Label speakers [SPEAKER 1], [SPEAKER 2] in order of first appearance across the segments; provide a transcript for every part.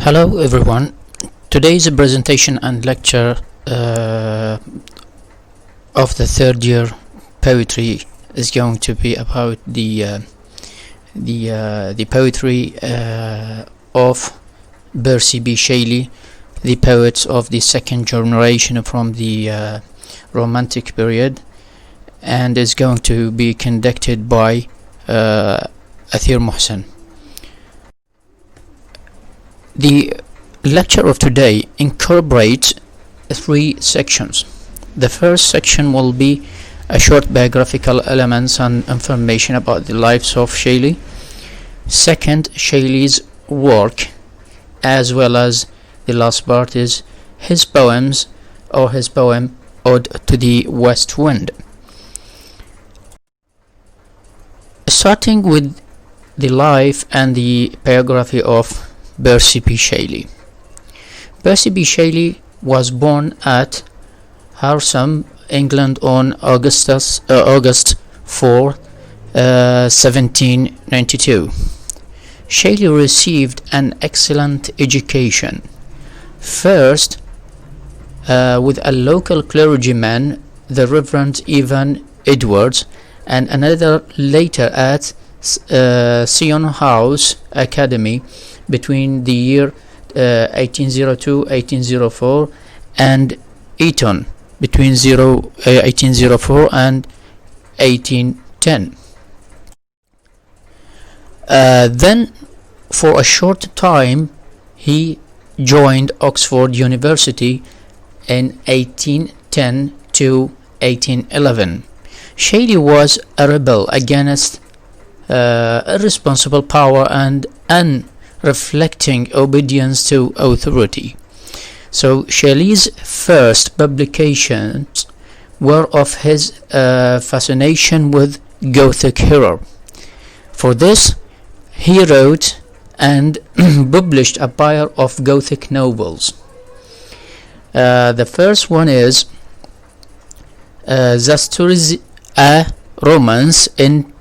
[SPEAKER 1] Hello everyone. Today's presentation and lecture of the third year poetry is going to be about the poetry of Percy B. Shelley, the poets of the second generation from the Romantic period, and is going to be conducted by Athir Mohsen. The lecture of today incorporates three sections. The first section will be a short biographical elements and information about the lives of Shelley. Second, Shelley's work, as well as the last part is his poems or his poem Ode to the West Wind. Starting with the life and the biography of Percy B. Shelley. Percy B. Shelley was born at Harsham, England on August 4, 1792. Shelley received an excellent education, first with a local clergyman, the Reverend Evan Edwards, and another later at Sion House Academy between the year 1802-1804 and Eton between 1804 and 1810. Then for a short time he joined Oxford University in 1810 to 1811. Shelley was a rebel against irresponsible power and unreflecting obedience to authority. So Shelley's first publications were of his fascination with Gothic horror. For this, he wrote and published a pair of Gothic novels. The first one is The Stories, a Romance in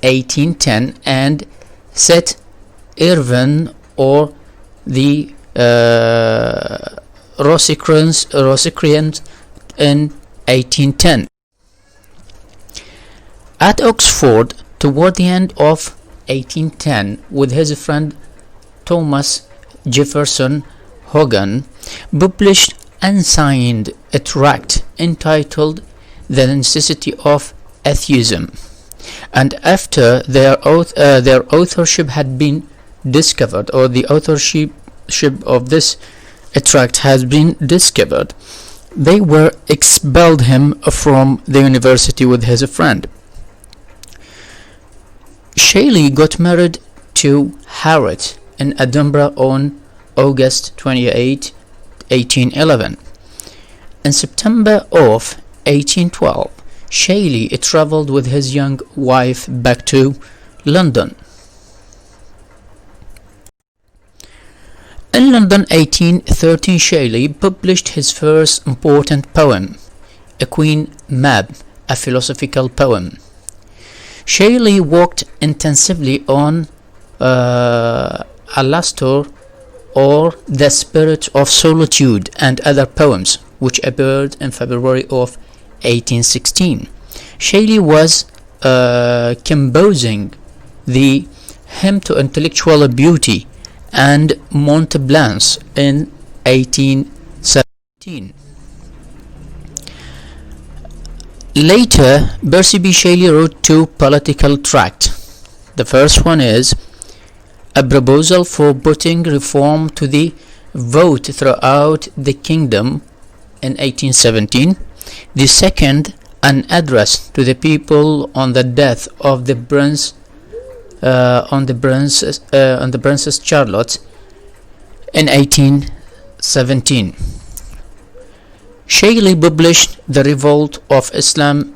[SPEAKER 1] 1810, and Set Irvin or the Rosicrucians in 1810. At Oxford, toward the end of 1810, with his friend Thomas Jefferson Hogan, published and signed a tract entitled The Necessity of Atheism, and after their authorship had been discovered, or the authorship of this tract has been discovered, they were expelled him from the university with his friend. Shelley got married to Harriet in Edinburgh on August 28, 1811. In September of 1812, Shelley travelled with his young wife back to London. In London 1813, Shelley published his first important poem, A Queen Mab, a philosophical poem. Shelley worked intensively on Alastor, or The Spirit of Solitude, and other poems, which appeared in February of 1816. Shelley was composing the Hymn to Intellectual Beauty and Montblanc in 1817. Later, Percy B. Shelley wrote two political tracts. The first one is a proposal for putting reform to the vote throughout the kingdom in 1817. The second, an address to the people on the death of the Princess Charlotte in 1817. Shelley published The Revolt of Islam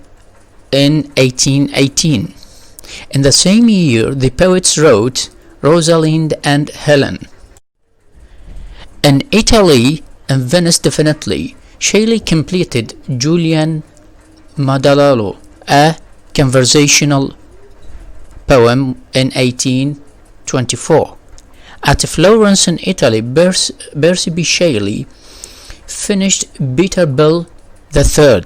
[SPEAKER 1] in 1818. In the same year, the poets wrote Rosalind and Helen. In Italy and Venice definitely, Shelley completed Julian Madalalo, a conversational poem in 1824. At Florence in Italy, Percy Shelley finished Peter Bill III.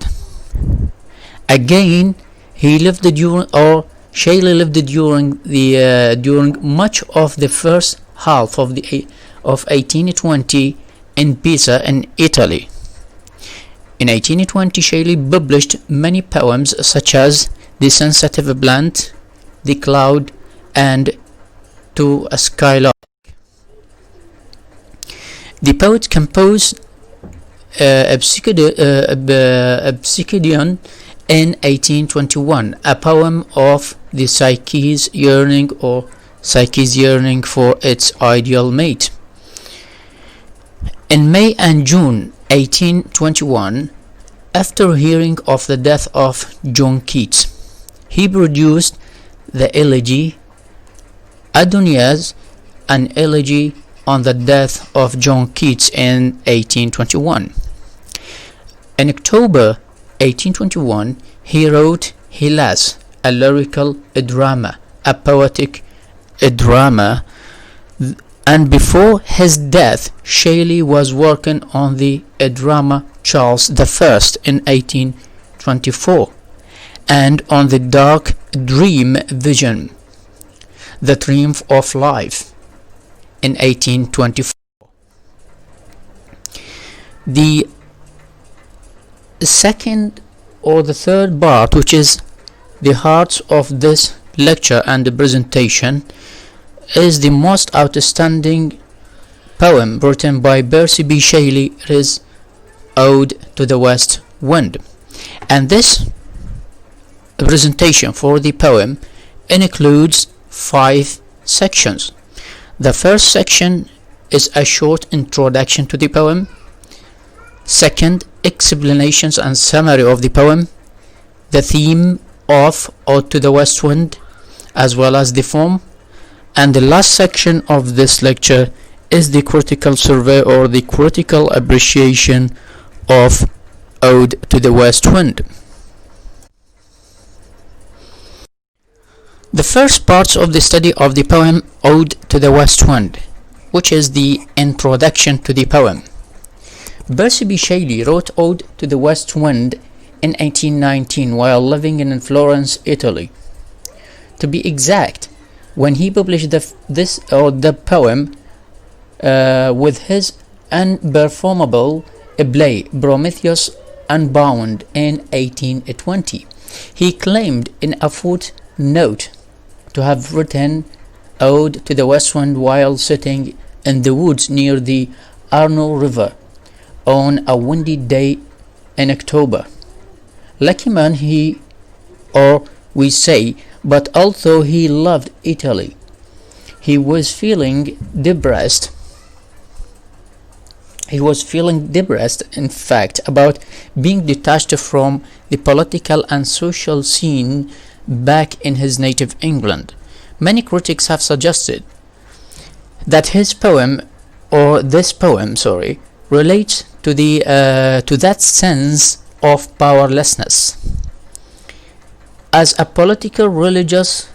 [SPEAKER 1] Again, Shelley lived during much of the first half of 1820 in Pisa in Italy. In 1820, Shelley published many poems such as The Sensitive Plant, The Cloud, and To a Skylark. The poet composed a Psychedion in 1821, a poem of the psyche's yearning for its ideal mate. In May and June 1821, after hearing of the death of John Keats, he produced the elegy Adonais, an elegy on the death of John Keats in 1821. In October 1821, he wrote Hellas, a lyrical drama, a poetic drama, and before his death, Shelley was working on the drama Charles I in 1824, and on the dark dream vision, The Triumph of Life, in 1824. The second or the third part, which is the heart of this lecture and the presentation, is the most outstanding poem written by Percy B. Shelley. It is Ode to the West Wind, and this presentation for the poem includes 5 sections. The first section is a short introduction to the poem. Second, explanations and summary of the poem, the theme of Ode to the West Wind, as well as the form. And the last section of this lecture is the critical survey or the critical appreciation of Ode to the West Wind. The first parts of the study of the poem Ode to the West Wind, which is the introduction to the poem. Percy B. Shelley wrote Ode to the West Wind in 1819 while living in Florence, Italy. To be exact, when he published the poem with his unperformable play Prometheus Unbound in 1820, he claimed in a footnote to have written Ode to the West Wind while sitting in the woods near the Arno River on a windy day in October. Lucky man he, or we say, but although he loved Italy, he was feeling depressed. In fact, about being detached from the political and social scene back in his native England. Many critics have suggested that this poem relates to that sense of powerlessness. As a political, religious,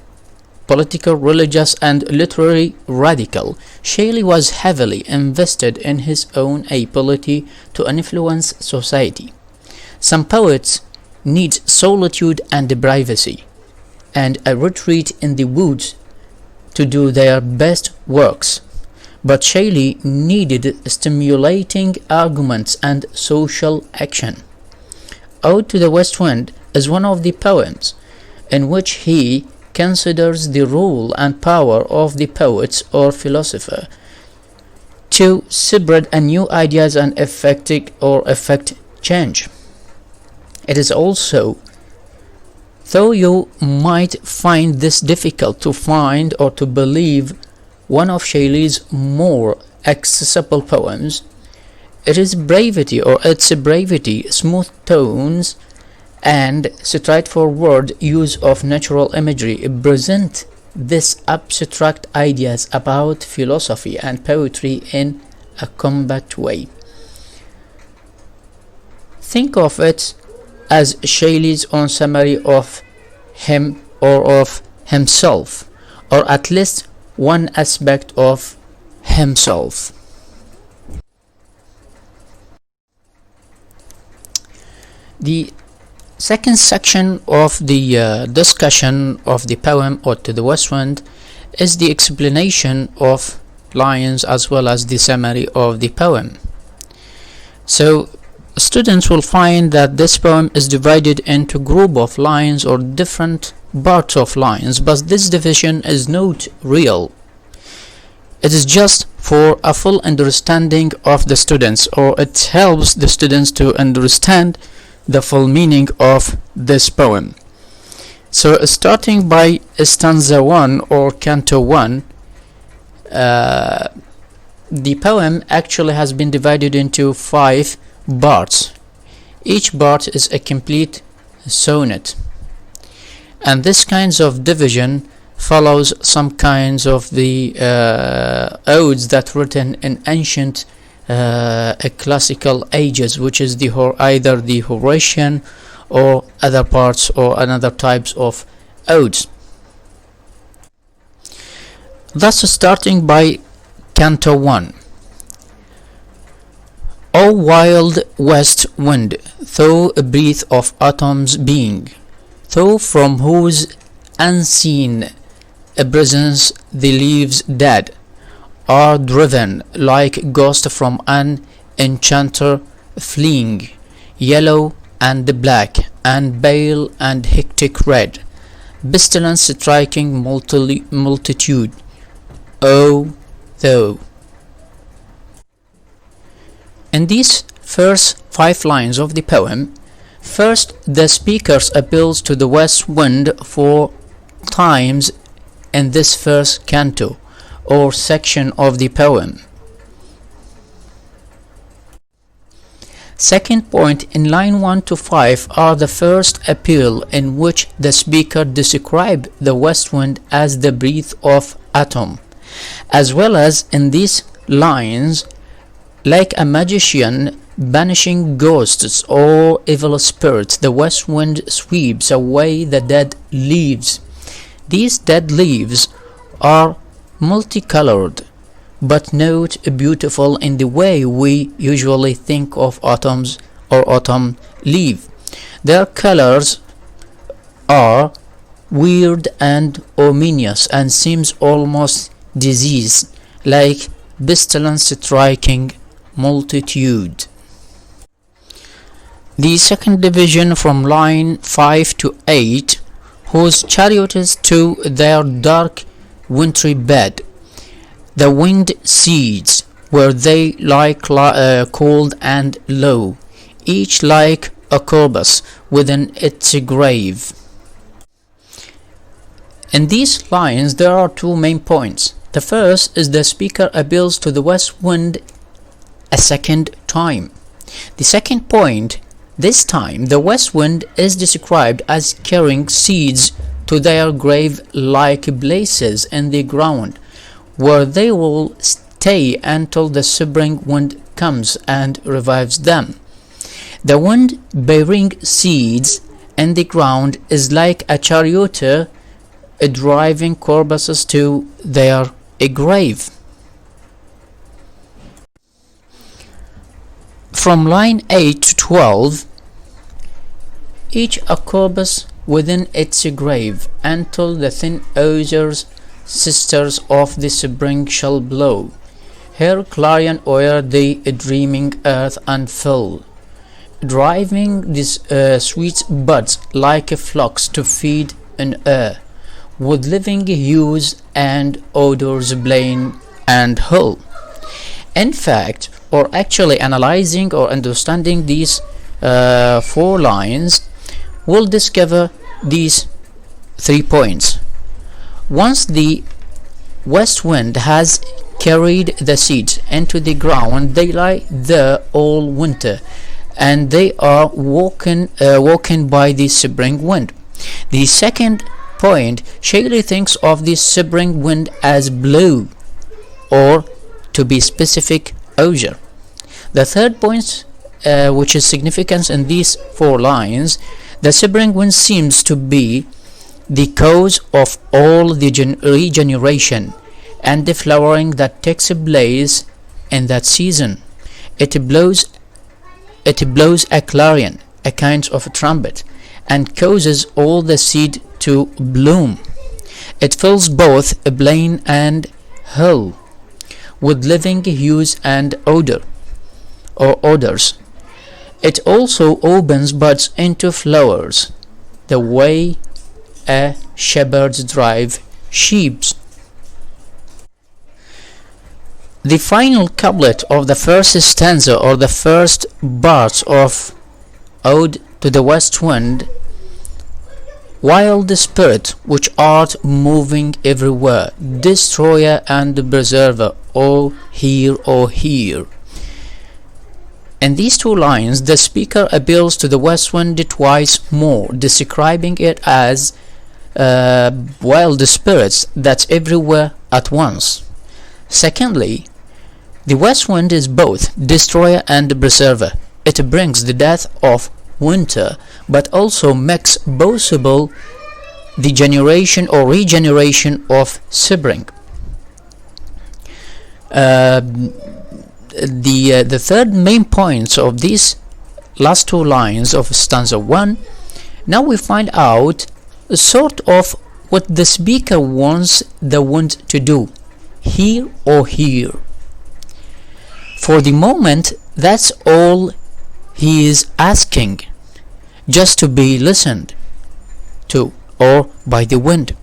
[SPEAKER 1] and literary radical, Shelley was heavily invested in his own ability to influence society. Some poets need solitude and privacy, and a retreat in the woods to do their best works. But Shelley needed stimulating arguments and social action. Ode to the West Wind is one of the poems in which he considers the role and power of the poet or philosopher to spread a new ideas and effect change. It is also, though you might find this difficult to find or to believe, one of Shelley's more accessible poems. Its brevity, smooth tones, and straightforward use of natural imagery present these abstract ideas about philosophy and poetry in a compact way. Think of it as Shelley's own summary of him or of himself, or at least one aspect of himself. The second section of the discussion of the poem Ode to the West Wind is the explanation of lines as well as the summary of the poem. So students will find that this poem is divided into group of lines or different parts of lines, but this division is not real. It is just for a full understanding of the students, or it helps the students to understand the full meaning of this poem. So starting by stanza 1 or canto 1, the poem actually has been divided into 5 parts. Each part is a complete sonnet, and this kinds of division follows some kinds of the odes that written in ancient classical ages, which is either the Horatian or other parts or another types of odes. Thus, starting by canto 1. O wild west wind, thou breath of autumn's being, thou from whose unseen presence the leaves dead are driven like ghosts from an enchanter fleeing, yellow and black and pale and hectic red, pestilence striking multitude, O thou. In these first 5 lines of the poem, first the speaker appeals to the west wind 4 times in this first canto or section of the poem. Second point, in line 1 to 5 are the first appeal in which the speaker describes the west wind as the breath of autumn, as well as in these lines, like a magician banishing ghosts or evil spirits, the west wind sweeps away the dead leaves. These dead leaves are multicolored, but not beautiful in the way we usually think of autumns or autumn leaf. Their colors are weird and ominous and seems almost diseased, like pestilence striking multitude. The second division from line 5 to 8, whose chariots to their dark wintry bed, the winged seeds, where they lie cold and low, each like a corpse within its grave. In these lines there are 2 main points. The first is the speaker appeals to the west wind a second time. The second point, this time the west wind is described as carrying seeds to their grave like places in the ground, where they will stay until the spring wind comes and revives them. The wind bearing seeds in the ground is like a charioteer driving corpses to their grave. From line 8 to 12, each a corpus within its grave, until the thin osiers, sisters of the spring, shall blow her clarion o'er the dreaming earth and fill, driving these sweet buds like flocks to feed in air, with living hues and odors plain and whole. In fact, or actually analyzing or understanding these 4 lines, we'll discover these 3 points. Once the west wind has carried the seeds into the ground, they lie there all winter, and they are woken by the spring wind. The second point, Shelley thinks of the spring wind as blue, or to be specific, osier. The third point, which is significant in these 4 lines, the spring wind seems to be the cause of all the regeneration and the flowering that takes place in that season. It blows a clarion, a kind of a trumpet, and causes all the seed to bloom. It fills both plain and hill with living hues and odors. It also opens buds into flowers, the way a shepherd drives sheep. The final couplet of the first stanza, or the first part of Ode to the West Wind: Wild spirit, which art moving everywhere, destroyer and preserver, O hear, O hear. In these two lines, the speaker appeals to the west wind twice more, describing it as wild spirits that's everywhere at once. Secondly, the west wind is both destroyer and preserver. It brings the death of winter, but also makes possible the generation or regeneration of spring. The third main points of these last two lines of stanza 1, now we find out sort of what the speaker wants the wind to do: hear or hear. For the moment, that's all he is asking, just to be listened to, or by the wind.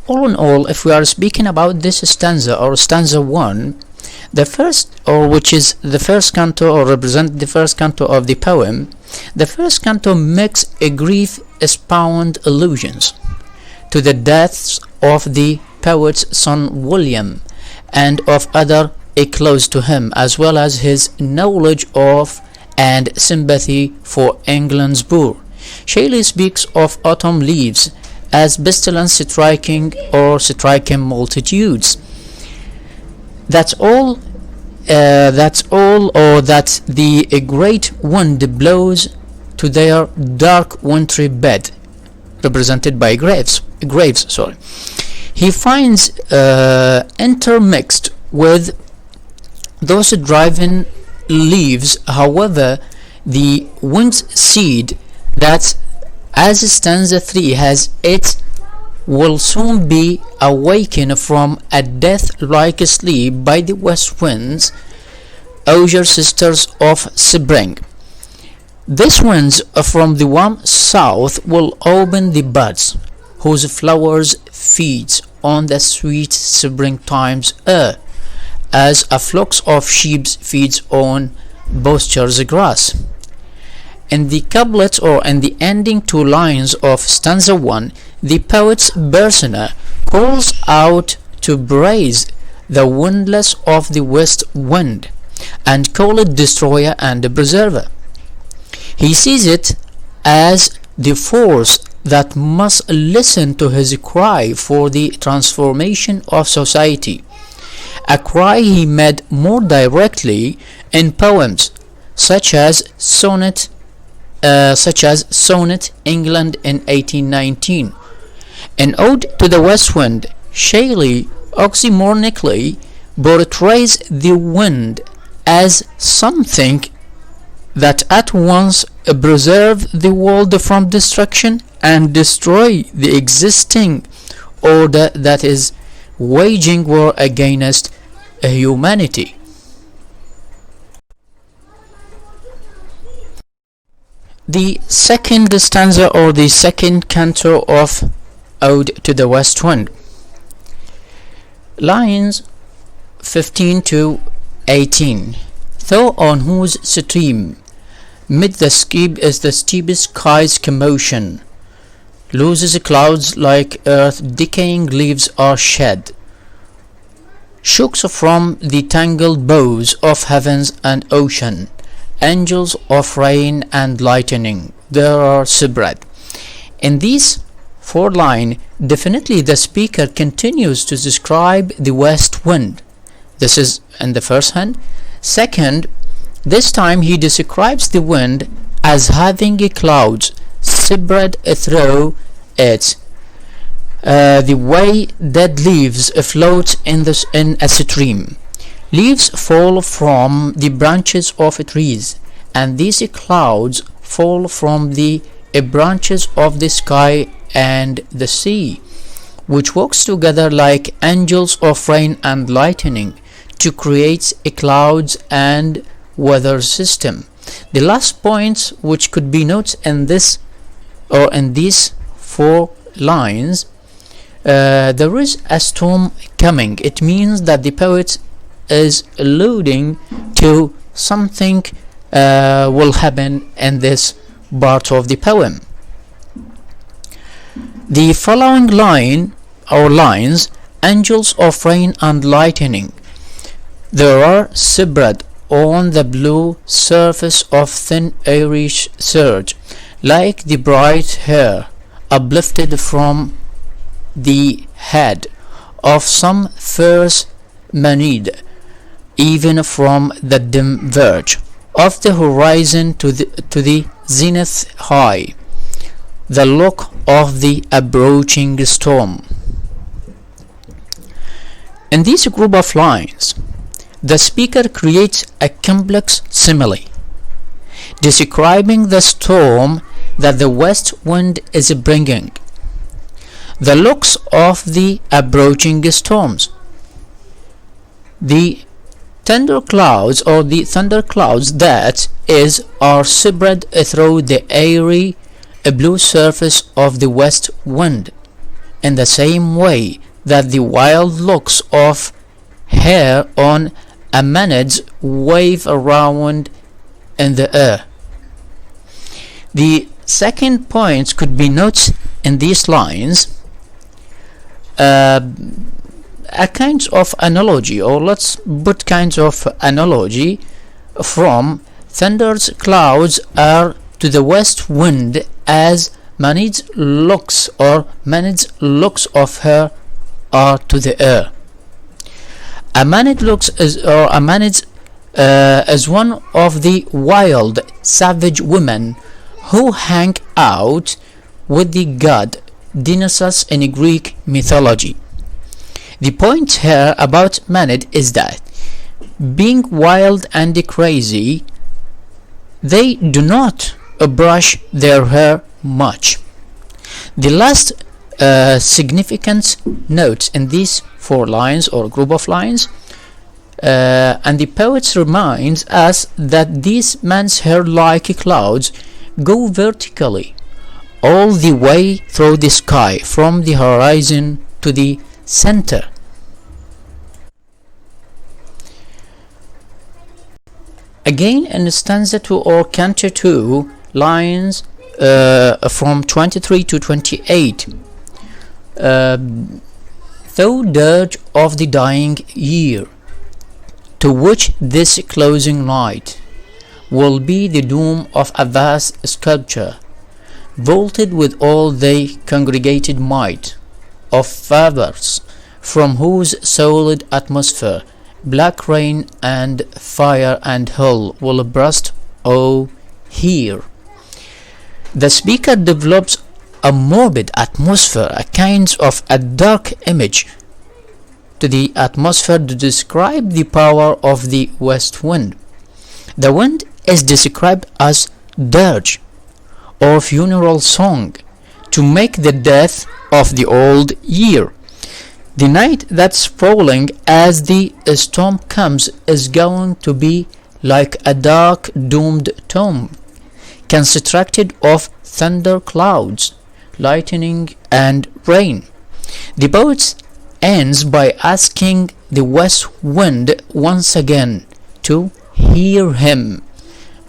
[SPEAKER 1] All in all, if we are speaking about this stanza, or stanza 1, the first, or which is the first canto, or represent the first canto of the poem, the first canto makes a grief expound allusions to the deaths of the poet's son William and of other close to him, as well as his knowledge of and sympathy for England's poor. Shelley speaks of autumn leaves as pestilence striking multitudes. That's all, or that the great wind blows to their dark wintry bed, represented by graves. He finds intermixed with those driving leaves, however, the winged seed that, as stanza 3 has, it will soon be awakened from a death-like sleep by the west winds, azure sisters of spring. These winds from the warm south will open the buds, whose flowers feeds on the sweet springtime's air, as a flock of sheep feeds on pasture's grass. In the couplet, or in the ending two lines of stanza 1, the poet's persona calls out to praise the windlass of the west wind and call it destroyer and preserver. He sees it as the force that must listen to his cry for the transformation of society, a cry he made more directly in poems such as Sonnet England in 1819. In Ode to the West Wind, Shelley oxymoronically portrays the wind as something that at once preserve the world from destruction and destroy the existing order that is waging war against humanity. The second stanza, or the second canto of Ode to the West Wind, lines 15 to 18. Though on whose stream mid the steepest sky's commotion loses clouds like earth, decaying leaves are shed, shooks from the tangled boughs of heavens and ocean, angels of rain and lightning there are spread. In these four lines, definitely the speaker continues to describe the west wind. This is in the first hand. Second, this time he describes the wind as having clouds spread through it, the way dead leaves float in a stream. Leaves fall from the branches of trees, and these clouds fall from the branches of the sky and the sea, which works together like angels of rain and lightning to create a clouds and weather system. The last point which could be noted in this or in these 4 lines, there is a storm coming. It means that the poet is alluding to something will happen in this part of the poem. The following line or lines, angels of rain and lightning, there are spread on the blue surface of thin airy surge, like the bright hair uplifted from the head of some fierce Maenad, even from the dim verge of the horizon to the zenith high, the look of the approaching storm. In this group of lines, the speaker creates a complex simile, describing the storm that the west wind is bringing, the looks of the approaching storms, the thunderclouds or the thunderclouds that are spread through the airy blue surface of the west wind, in the same way that the wild looks of hair on a Maenad wave around in the air. The second point could be noted in these lines, a kind of analogy, or let's put kind of analogy from thunder's clouds are to the west wind as Maenad's looks of hair are to the air. A Maenad is one of the wild, savage women who hang out with the god Dionysus in Greek mythology. The point here about Maenad is that, being wild and crazy, they do not brush their hair much. The last significant note in these 4 lines or group of lines, and the poet reminds us that these men's hair like clouds go vertically all the way through the sky from the horizon to the center. Again in stanza 2 or canto 2, lines from 23 to 28, thou dirge of the dying year, to which this closing night will be the doom of a vast sculpture, vaulted with all the congregated might of fathers, from whose solid atmosphere black rain and fire and hell will burst. Oh, here the speaker develops a morbid atmosphere, a kind of a dark image to the atmosphere to describe the power of the west wind. The wind is described as dirge or funeral song to make the death of the old year. The night that's falling as the storm comes is going to be like a dark doomed tomb, constructed of thunder clouds, lightning and rain. The poet ends by asking the west wind once again to hear him,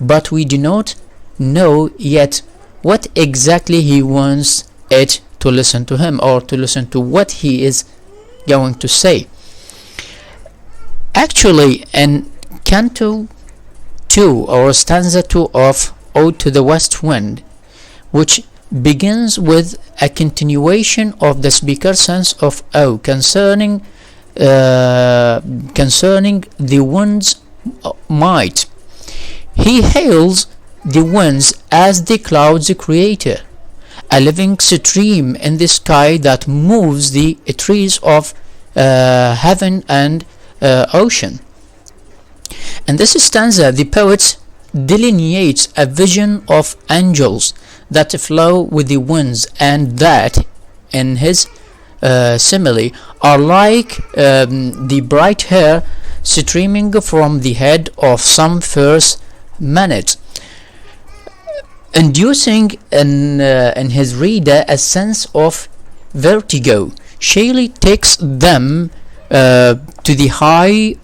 [SPEAKER 1] but we do not know yet what exactly he wants it to listen to him, or to listen to what he is going to say. Actually, in canto 2 or stanza 2 of Ode to the West Wind, which begins with a continuation of the speaker's sense of awe concerning the wind's might, he hails the winds as the clouds creator, a living stream in the sky that moves the trees of heaven and ocean. In this stanza, the poet delineates a vision of angels that flow with the winds, and that, in his simile, are like the bright hair streaming from the head of some fierce manet, inducing in his reader a sense of vertigo. Shelley takes them to the high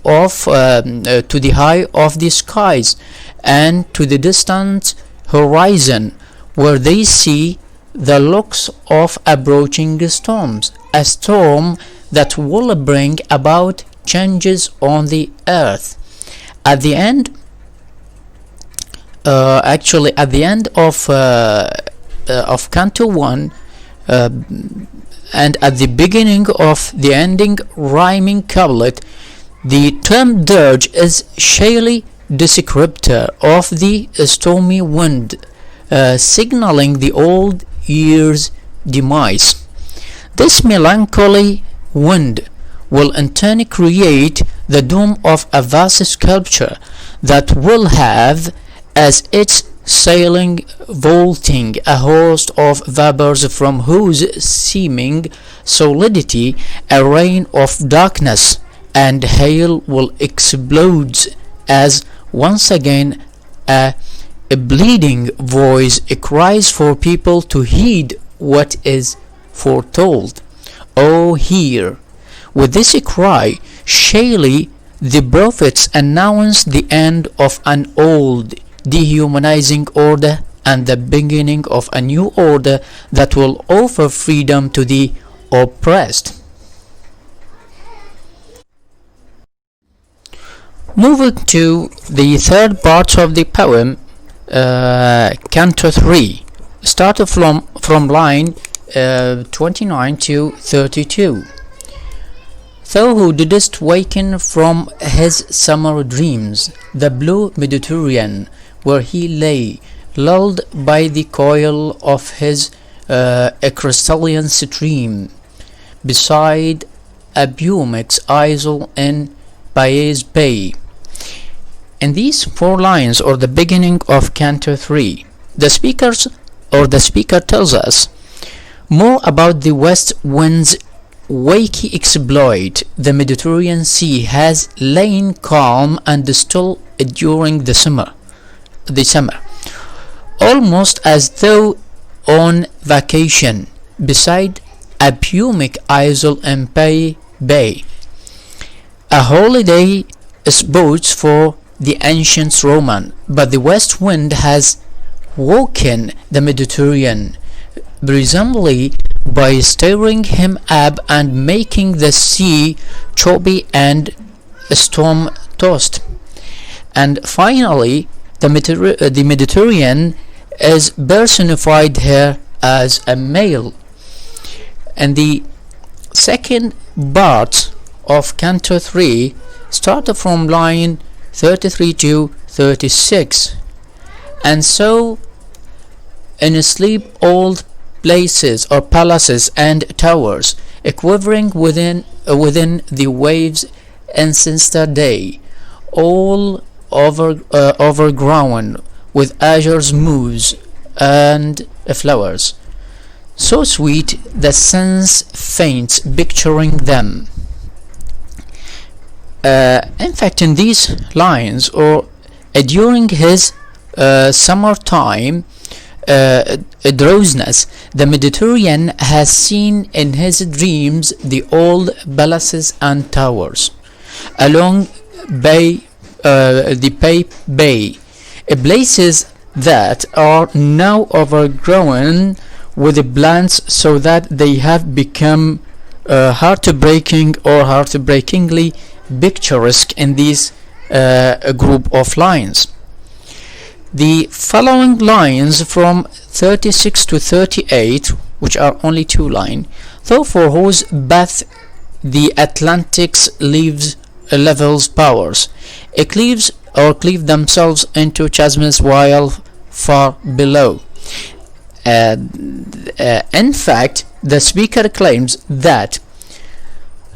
[SPEAKER 1] of the skies and to the distant horizon, where they see the looks of approaching storms, a storm that will bring about changes on the earth. At the end, at the end of Canto 1, and at the beginning of the ending rhyming couplet, the term dirge is Shelley descriptor of the stormy wind, signaling the old year's demise. This melancholy wind will in turn create the doom of a vast sculpture that will have as its sailing, vaulting, a host of vapors from whose seeming solidity a rain of darkness and hail will explode, as once again a bleeding voice cries for people to heed what is foretold. Oh, hear! With this cry, Shelley the prophets announce the end of an old, dehumanizing order and the beginning of a new order that will offer freedom to the oppressed. Moving to the third part of the poem, Canto 3, started from line 29 to 32. Thou who didst waken from his summer dreams, the blue Mediterranean, where he lay, lulled by the coil of his crystalline stream, beside a Bumix isle in Bysshe Bay. In these 4 lines, or the beginning of Canto 3, the speaker tells us more about the west wind's waky exploit. The Mediterranean Sea has lain calm and still during the summer, almost as though on vacation, beside a Bumix isle in Bysshe Bay, a holiday spot for the ancient Roman. But the west wind has woken the Mediterranean, presumably by stirring him up and making the sea choppy and storm-tossed. And finally, the Mediterranean is personified here as a male. And the second part of Canto 3 started from line 33 to 36. And so, in sleep old places or palaces and towers, quivering within the waves and sinister day, all overgrown with azure moss and flowers, so sweet the sense faints picturing them. In fact, in these lines, or during his summertime drowsiness, the Mediterranean has seen in his dreams the old palaces and towers along the Bay, places that are now overgrown with plants, so that they have become heartbreakingly picturesque in this group of lines. The following lines from 36 to 38, which are only 2 lines, though for whose path the Atlantic's levels powers, cleave themselves into chasms while far below. In fact, the speaker claims that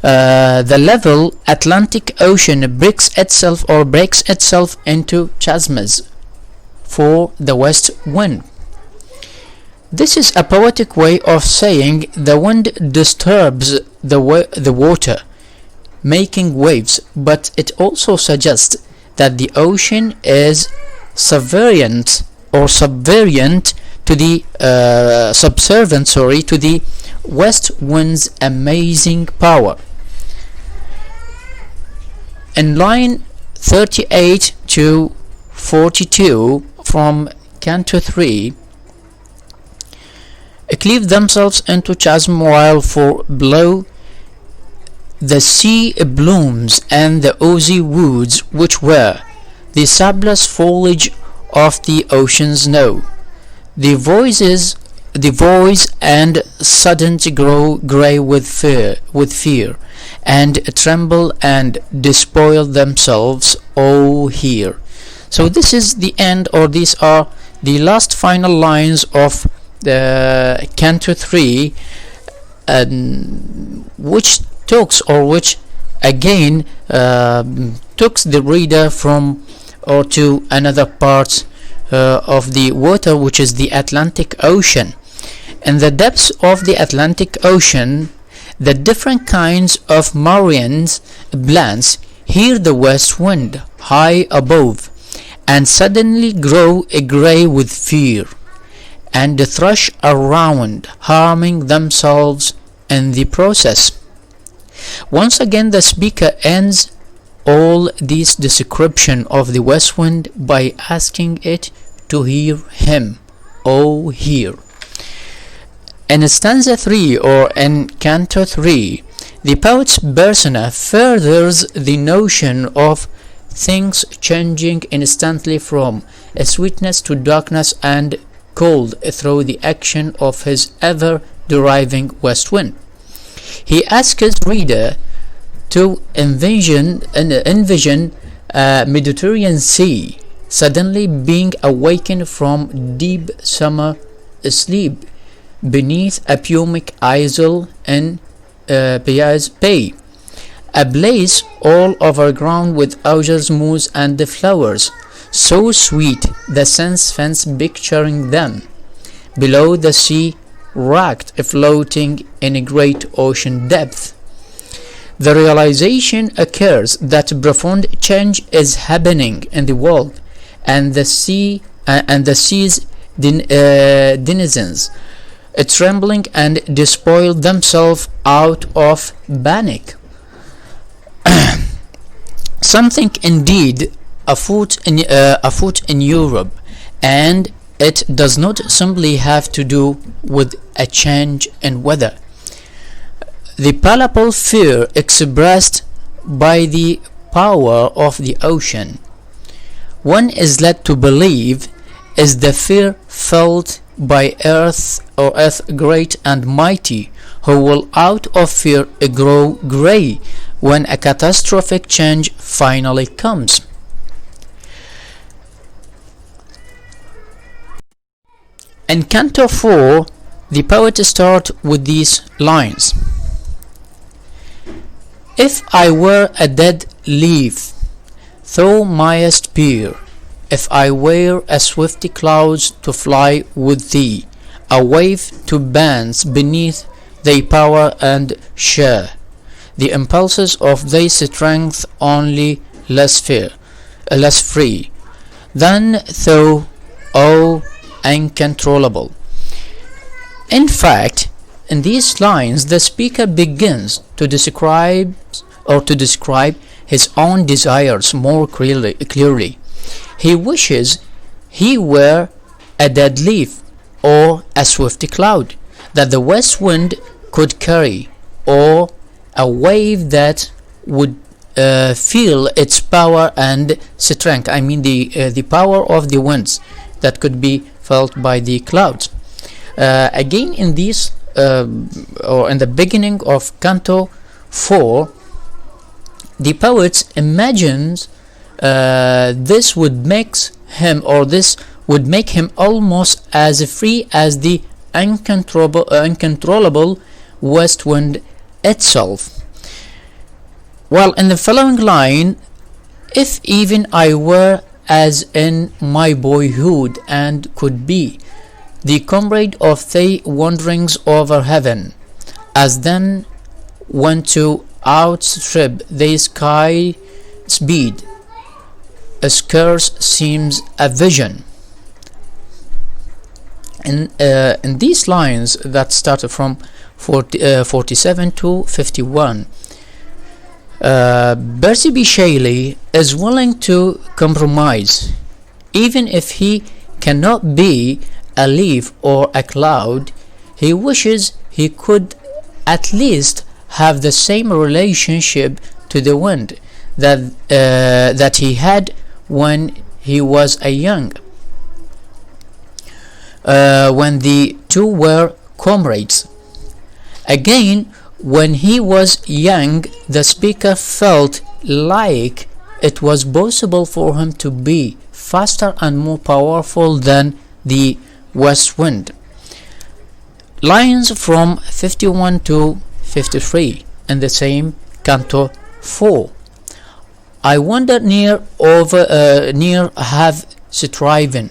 [SPEAKER 1] the level Atlantic Ocean breaks itself into chasms for the west wind. This is a poetic way of saying the wind disturbs the water, making waves, but it also suggests that the ocean is subservient to the west wind's amazing power. In line 38 to 42 from Canto 3, cleave themselves into chasm while for below the sea blooms and the oozy woods which were the sapless foliage of the ocean's snow. The voice and sudden grow grey with fear, and tremble and despoil themselves all here. So this is the end, or these are the last final lines of the Canto 3, which again takes the reader from or to another part of the water, which is the Atlantic Ocean. In the depths of the Atlantic Ocean, the different kinds of marine plants hear the west wind high above, and suddenly grow grey with fear, and thrush around, harming themselves in the process. Once again, the speaker ends all this description of the west wind by asking it to hear him. Oh, hear. In stanza 3, or in Canto 3, the poet's persona furthers the notion of things changing instantly from sweetness to darkness and cold through the action of his ever-deriving west wind. He asks his reader to envision a Mediterranean Sea suddenly being awakened from deep summer sleep beneath a pumic isle in Bysshe, a place all overgrown with azure moss and the flowers, so sweet the sense fence picturing them, below the sea racked floating in a great ocean depth. The realization occurs that profound change is happening in the world, and the sea's denizens trembling and despoil themselves out of panic. Something indeed afoot in Europe, and it does not simply have to do with a change in weather. The palpable fear expressed by the power of the ocean, one is led to believe, is the fear felt by earth great and mighty, who will out of fear grow grey when a catastrophic change finally comes. In Canto 4, the poet starts with these lines: If I were a dead leaf, thou mayest peer, if I were a swift cloud to fly with thee, a wave to bands beneath thy power and share the impulses of thy strength, only less free than thou, O uncontrollable. In fact, in these lines, the speaker begins to describe his own desires more clearly. He wishes he were a dead leaf or a swift cloud that the west wind could carry, or a wave that would feel its power and strength. I mean the power of the winds that could be felt by the clouds. Again, in this or in the beginning of Canto 4, the poet imagines this would make him almost as free as the uncontrollable west wind itself. While in the following line, if even I were as in my boyhood and could be the comrade of thy wanderings over heaven, as then went to outstrip the sky speed, scarce seems a vision. In these lines that started from 47 to 51, Percy B. Shelley is willing to compromise, even if he cannot be a leaf or a cloud. He wishes he could at least have the same relationship to the wind that he had when he was a young, when the two were comrades. Again, when he was young, the speaker felt like it was possible for him to be faster and more powerful than the west wind. Lines from 51 to 53 in the same Canto 4. I wander near have striven,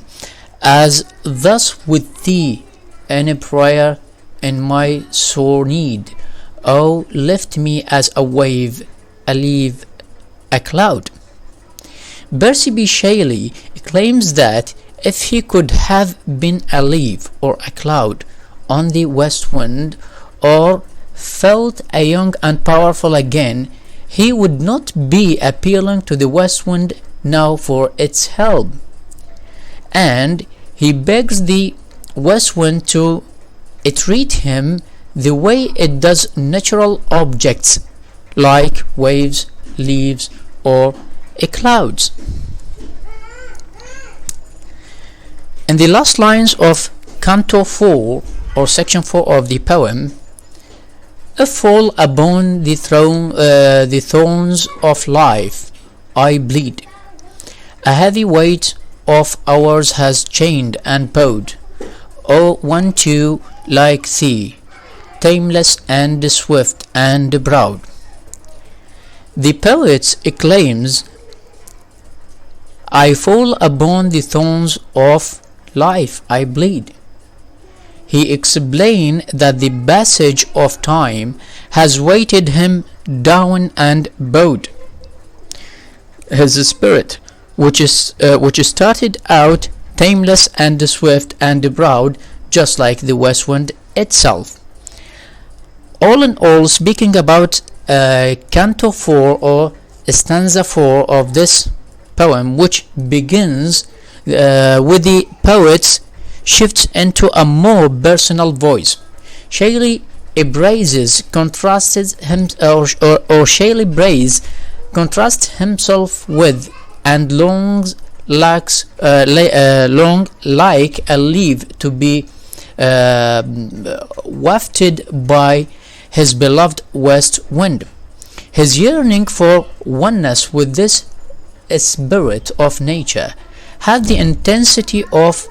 [SPEAKER 1] as thus with thee in a prayer in my sore need. Oh, lift me as a wave, a leaf, a cloud. Percy B. Shelley claims that if he could have been a leaf or a cloud on the west wind, or felt a young and powerful again, he would not be appealing to the west wind now for its help. And he begs the west wind to treat him the way it does natural objects like waves, leaves, or clouds. In the last lines of Canto 4 or section 4 of the poem, fall upon the thorns of life I bleed. A heavy weight of hours has chained and bowed. Oh, one too like thee, tameless and swift and proud. The poet exclaims, I fall upon the thorns of life I bleed. He explained that the passage of time has weighted him down and bowed his spirit, which started out tameless and swift and proud, just like the west wind itself. All in all, speaking about Canto 4 or stanza 4 of this poem, which begins with the poet's shifts into a more personal voice. Shelley praises contrasts himself with and longs long like a leaf to be wafted by his beloved west wind. His yearning for oneness with this spirit of nature had the intensity of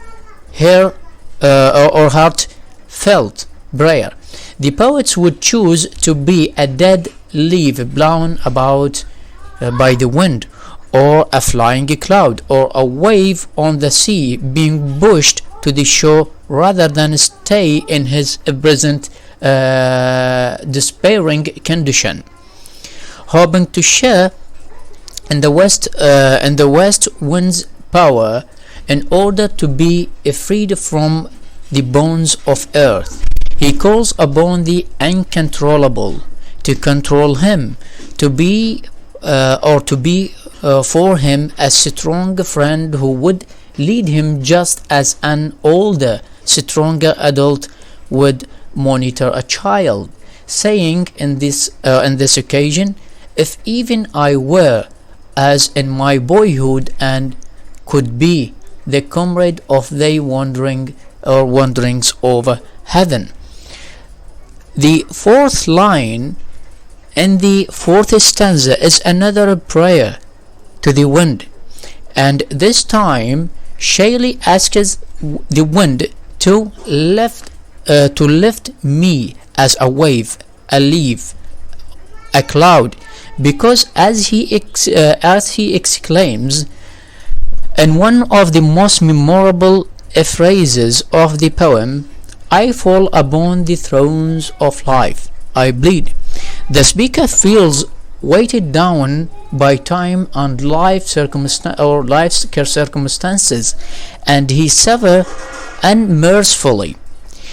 [SPEAKER 1] her or heartfelt prayer. The poets would choose to be a dead leaf blown about by the wind, or a flying cloud, or a wave on the sea being pushed to the shore, rather than stay in his present despairing condition, hoping to share in the west wind's power in order to be freed from the bonds of earth. He calls upon the uncontrollable to control him, to be for him a strong friend who would lead him, just as an older, stronger adult would monitor a child, saying in this occasion, if even I were as in my boyhood and could be the comrade of thy wanderings over heaven. The fourth line in the fourth stanza is another prayer to the wind, and this time Shelley asks the wind to lift to lift me as a wave, a leaf, a cloud, because as he exclaims in one of the most memorable phrases of the poem, I fall upon the thrones of life, I bleed. The speaker feels weighted down by time and life's circumstances, and he suffers unmercifully.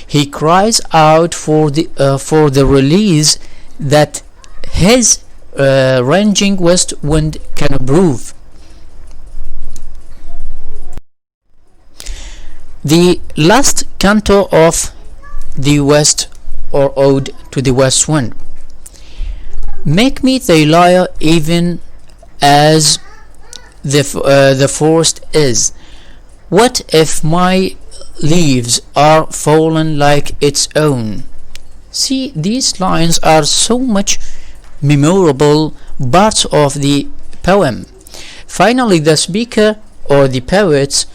[SPEAKER 1] He cries out for the release that his raging west wind can prove. The last canto of the West, or Ode to the West Wind. Make me thy lyre even as the forest is. What if my leaves are fallen like its own? See, these lines are so much memorable parts of the poem. Finally, the speaker or the poet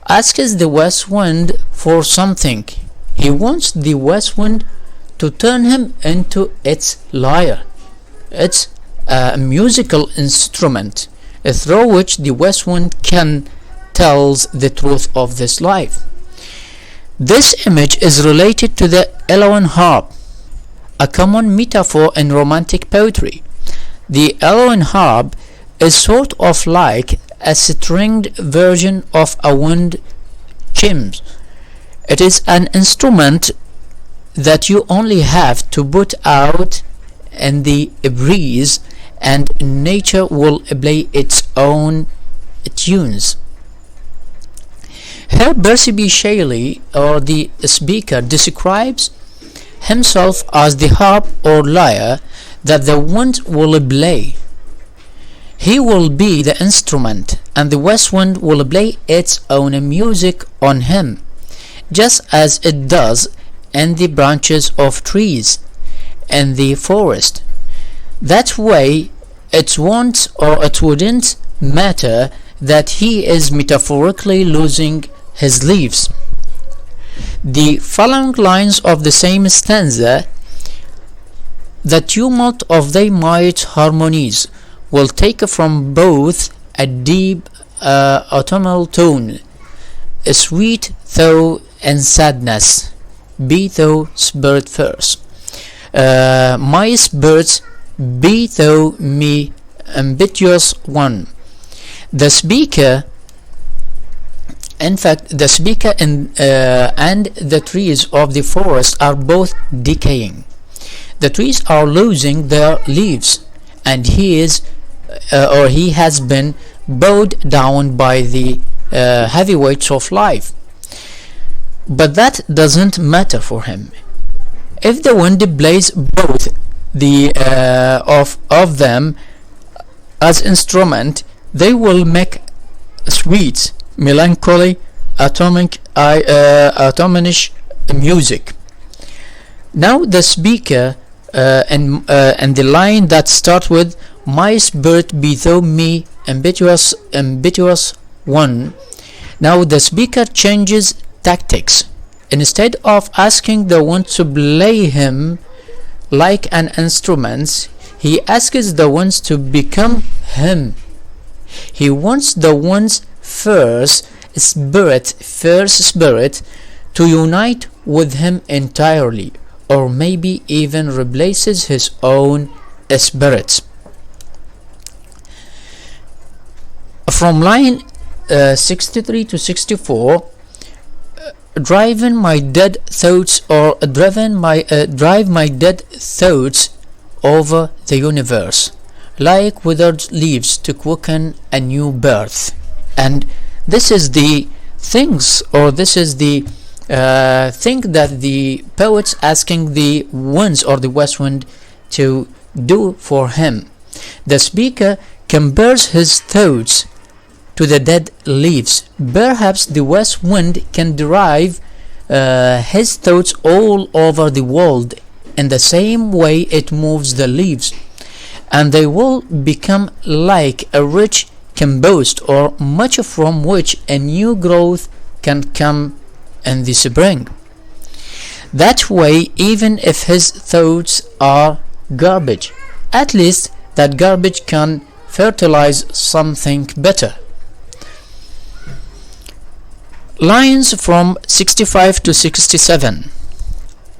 [SPEAKER 1] asks the west wind for something. He wants the west wind to turn him into its lyre. It's a musical instrument through which the west wind can tells the truth of this life. This image is related to the Eloan harp, a common metaphor in romantic poetry. The Eloan harp is sort of like a stringed version of a wind chimes. It is an instrument that you only have to put out in the breeze, and nature will play its own tunes. Here Percy Shelley, or the speaker, describes himself as the harp or lyre that the wind will play. He will be the instrument, and the west wind will play its own music on him, just as it does in the branches of trees in the forest. That way, it won't or it wouldn't matter that he is metaphorically losing his leaves. The following lines of the same stanza, the tumult of thy might harmonies, will take from both a deep autumnal tone, a sweet though and sadness, be thou spirit first. My spirit, be thou me ambitious one. The speaker, in fact, the speaker and the trees of the forest are both decaying. The trees are losing their leaves, and he has been bowed down by the heavy weights of life. But that doesn't matter for him. If the wind plays both the of them as instrument, they will make sweet, melancholy, autumnish music. Now the speaker and the line that starts with my spirit be thou me ambitious one. Now the speaker changes tactics. Instead of asking the wind to play him like an instrument, he asks the winds to become him. He wants the wind's first spirit to unite with him entirely, or maybe even replaces his own spirit. From line 63 to 64, drive my dead thoughts over the universe, like withered leaves to quicken a new birth. And this is the things, or this is the thing that the poet's asking the winds or the west wind to do for him. The speaker compares his thoughts to the dead leaves. Perhaps the west wind can derive his thoughts all over the world in the same way it moves the leaves, and they will become like a rich compost, or much from which a new growth can come in the spring. That way, even if his thoughts are garbage, at least that garbage can fertilize something better. Lines from 65 to 67.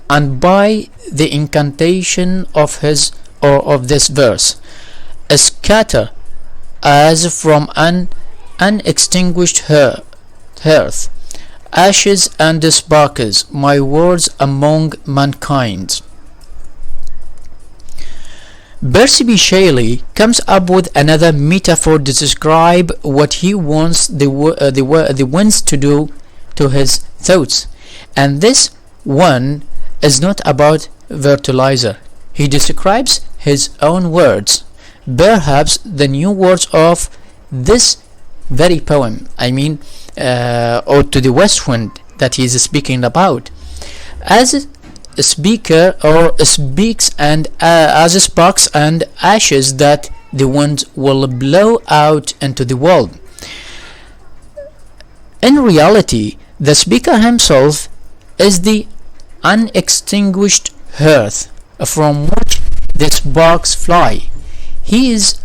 [SPEAKER 1] And by the incantation of his or of this verse, scatter as from an unextinguished hearth, ashes and sparks, my words among mankind. Percy Shelley comes up with another metaphor to describe what he wants the winds to do to his thoughts, and this one is not about fertilizer. He describes his own words, perhaps the new words of this very poem, or to the west wind that he is speaking about, as a speaker or speaks, and as sparks and ashes that the wind will blow out into the world. In reality, the speaker himself is the unextinguished hearth from which the sparks fly. He is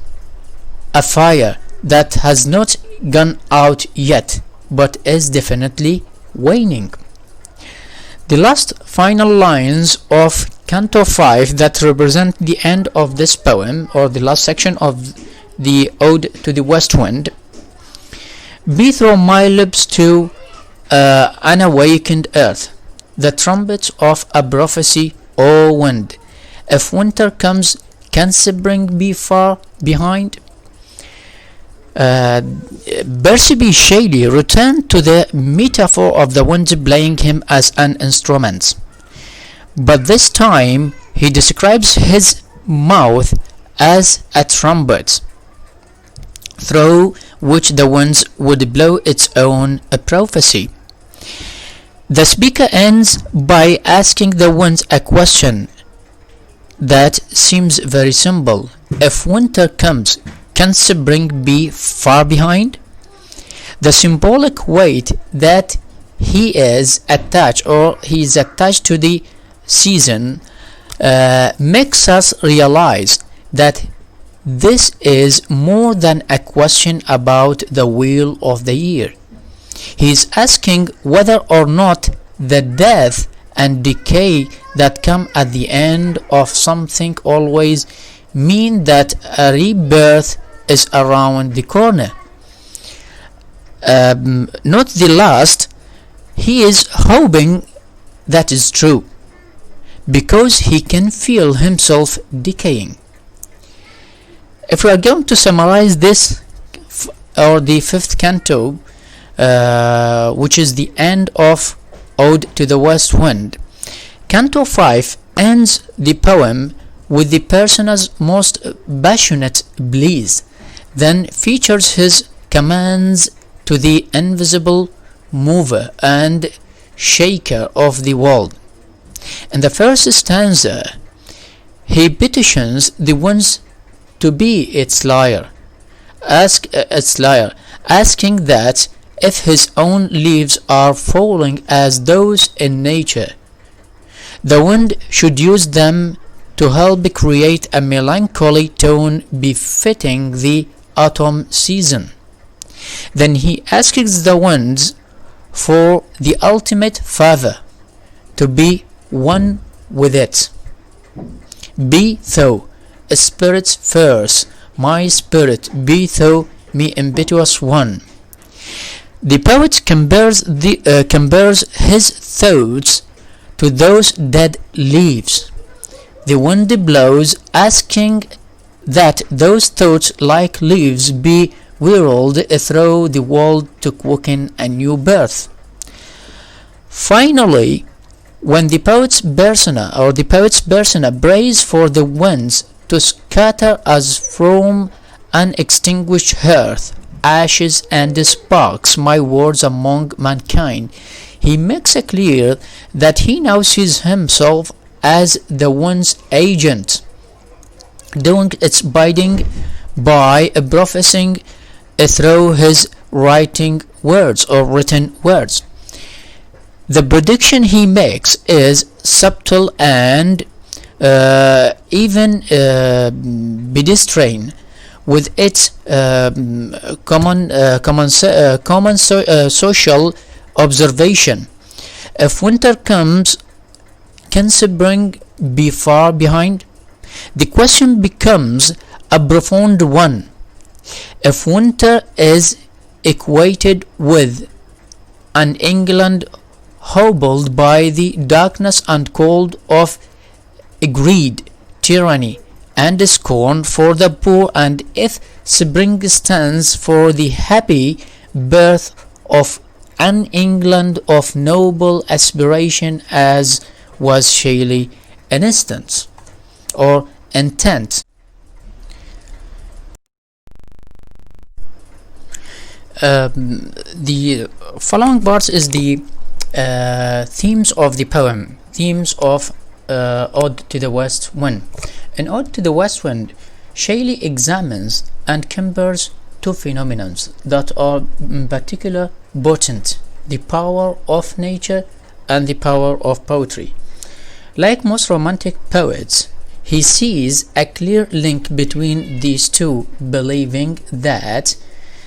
[SPEAKER 1] a fire that has not gone out yet, but is definitely waning. The last final lines of Canto 5 that represent the end of this poem, or the last section of the Ode to the West Wind. Be through my lips to an awakened earth, the trumpets of a prophecy, O wind. If winter comes, can spring be far behind? Percy Shelley returned to the metaphor of the wind playing him as an instrument, but this time he describes his mouth as a trumpet, through which the winds would blow its own prophecy. The speaker ends by asking the winds a question that seems very simple. If winter comes, can spring be far behind? The symbolic weight that he is attached to the season makes us realize that this is more than a question about the wheel of the year. He is asking whether or not the death and decay that come at the end of something always mean that a rebirth is around the corner. Not the last. He is hoping that is true, because he can feel himself decaying. If we are going to summarize this, or the fifth canto, which is the end of Ode to the West Wind, Canto 5 ends the poem with the person's most passionate pleas, then features his commands to the invisible mover and shaker of the world. In the first stanza, he petitions the winds to be its lyre, asking that if his own leaves are falling as those in nature, the wind should use them to help create a melancholy tone befitting the autumn season. Then he asks the winds for the ultimate favor, to be one with it. Be thou spirit's first, my spirit, be thou me impetuous one. The poet compares his thoughts to those dead leaves. The wind blows, asking that those thoughts, like leaves, be whirled through the world to quicken a new birth. Finally, when the poet's persona prays for the winds to scatter as from an extinguished hearth, ashes and sparks, my words among mankind, he makes it clear that he now sees himself as the wind's agent, doing its bidding by prophesying through his written words. The prediction he makes is subtle and even pedestrian, with its social observation. If winter comes, can spring be far behind? The question becomes a profound one. If winter is equated with an England hobbled by the darkness and cold of greed, tyranny, and scorn for the poor, and if spring stands for the happy birth of an England of noble aspiration, as was Shelley an instance or intent. The following parts is the themes of the poem, themes of Ode to the West Wind. In Ode to the West Wind, Shelley examines and compares two phenomena that are in particular potent: the power of nature and the power of poetry. Like most romantic poets, he sees a clear link between these two, believing that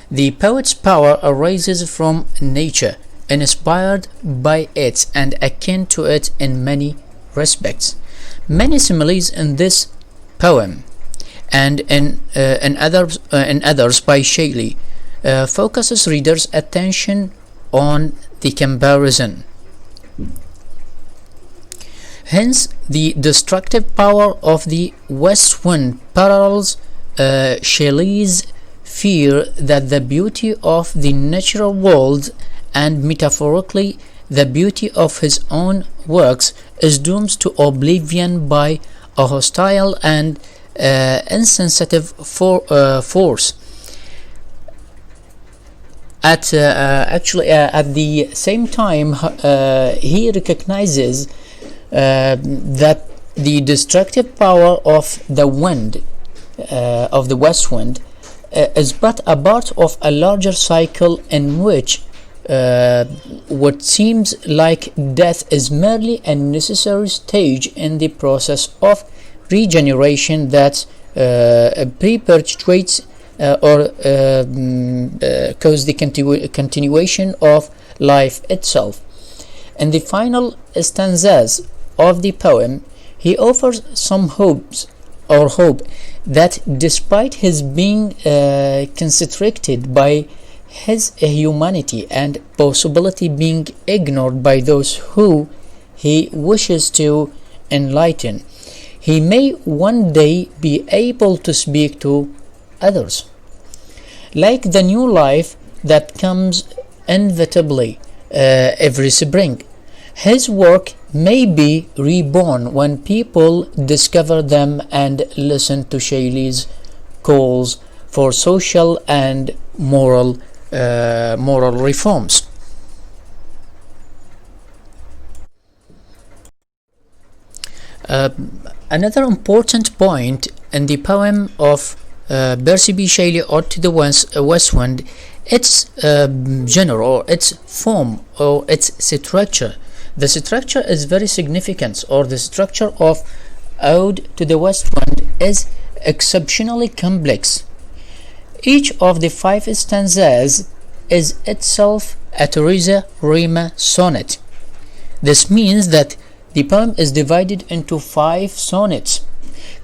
[SPEAKER 1] the poet's power arises from nature, inspired by it and akin to it in many respects. Many similes in this poem and in others by Shelley focuses readers' attention on the comparison. Hence, the destructive power of the west wind parallels Shelley's fear that the beauty of the natural world, and metaphorically the beauty of his own works, is doomed to oblivion by a hostile and insensitive force. At the same time, he recognizes that the destructive power of the wind, of the west wind, is but a part of a larger cycle in which what seems like death is merely a necessary stage in the process of regeneration that perpetuates or cause the continuation of life itself. In the final stanzas of the poem, he offers some hope that despite his being constricted by his humanity and possibility being ignored by those who he wishes to enlighten, he may one day be able to speak to others. Like the new life that comes inevitably every spring, his work may be reborn when people discover them and listen to Shelley's calls for social and moral reforms. Another important point in the poem of Percy B. Shelley, Ode to the West Wind, its genre, or its form, or its structure. The structure is very significant, or the structure of Ode to the West Wind is exceptionally complex. Each of the 5 stanzas is itself a terza rima sonnet. This means that the poem is divided into 5 sonnets,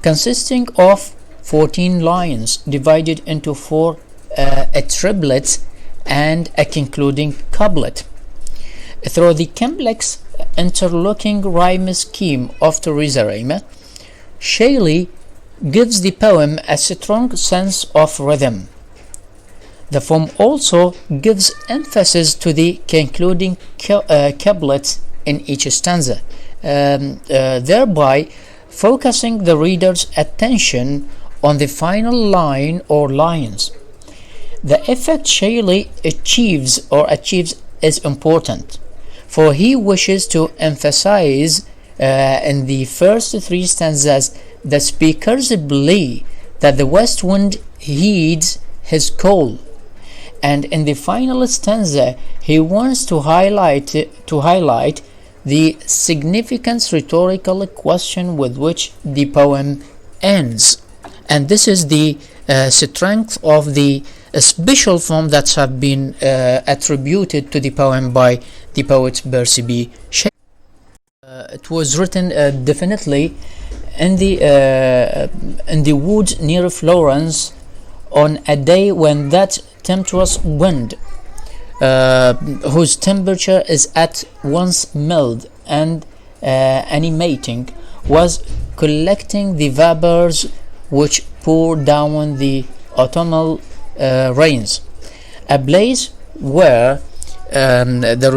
[SPEAKER 1] consisting of 14 lines, divided into 4 triplets and a concluding couplet. Through the complex interlocking rhyme scheme of terza rima, Shelley gives the poem a strong sense of rhythm. The form also gives emphasis to the concluding couplets in each stanza, thereby focusing the reader's attention on the final line or lines. The effect Shelley achieves is important, for he wishes to emphasize in the first 3 stanzas the speaker's belief that the west wind heeds his call, and in the final stanza he wants to highlight the significant rhetorical question with which the poem ends. And this is the strength of the special form that have been attributed to the poem by the poet Percy B. Shelley. It was written definitely in the woods near Florence on a day when that tempestuous wind, whose temperature is at once mild and animating, was collecting the vapors which pour down the autumnal rains. A place where the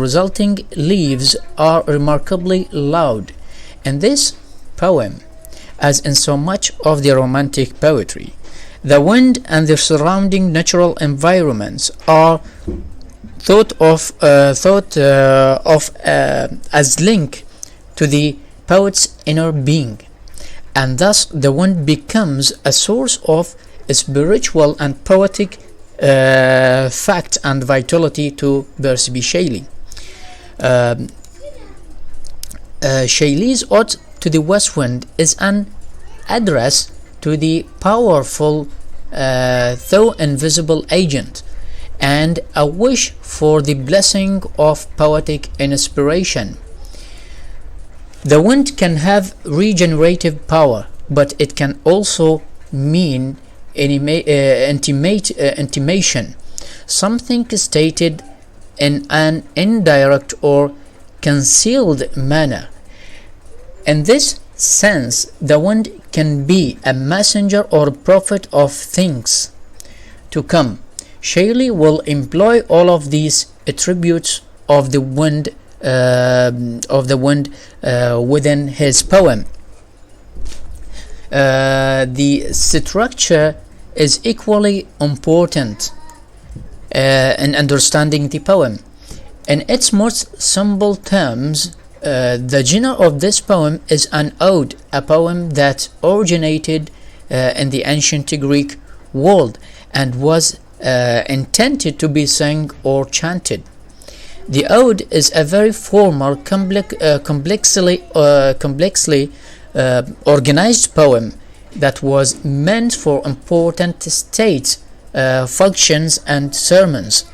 [SPEAKER 1] resulting leaves are remarkably loud. In this poem, as in so much of the Romantic poetry, the wind and the surrounding natural environments are thought of as linked to the poet's inner being, and thus the wind becomes a source of spiritual and poetic fact and vitality to Percy B. Shelley. Shelley's Ode to the West Wind is an address to the powerful though invisible agent, and a wish for the blessing of poetic inspiration. The wind can have regenerative power, but it can also mean intimation, something stated in an indirect or concealed manner. In this sense, the wind can be a messenger or prophet of things to come. Shelley will employ all of these attributes of the wind within his poem. The structure is equally important in understanding the poem. In its most simple terms, the genre of this poem is an ode, a poem that originated in the ancient Greek world and was intended to be sung or chanted. The ode is a very formal, complexly organized poem that was meant for important state functions and sermons,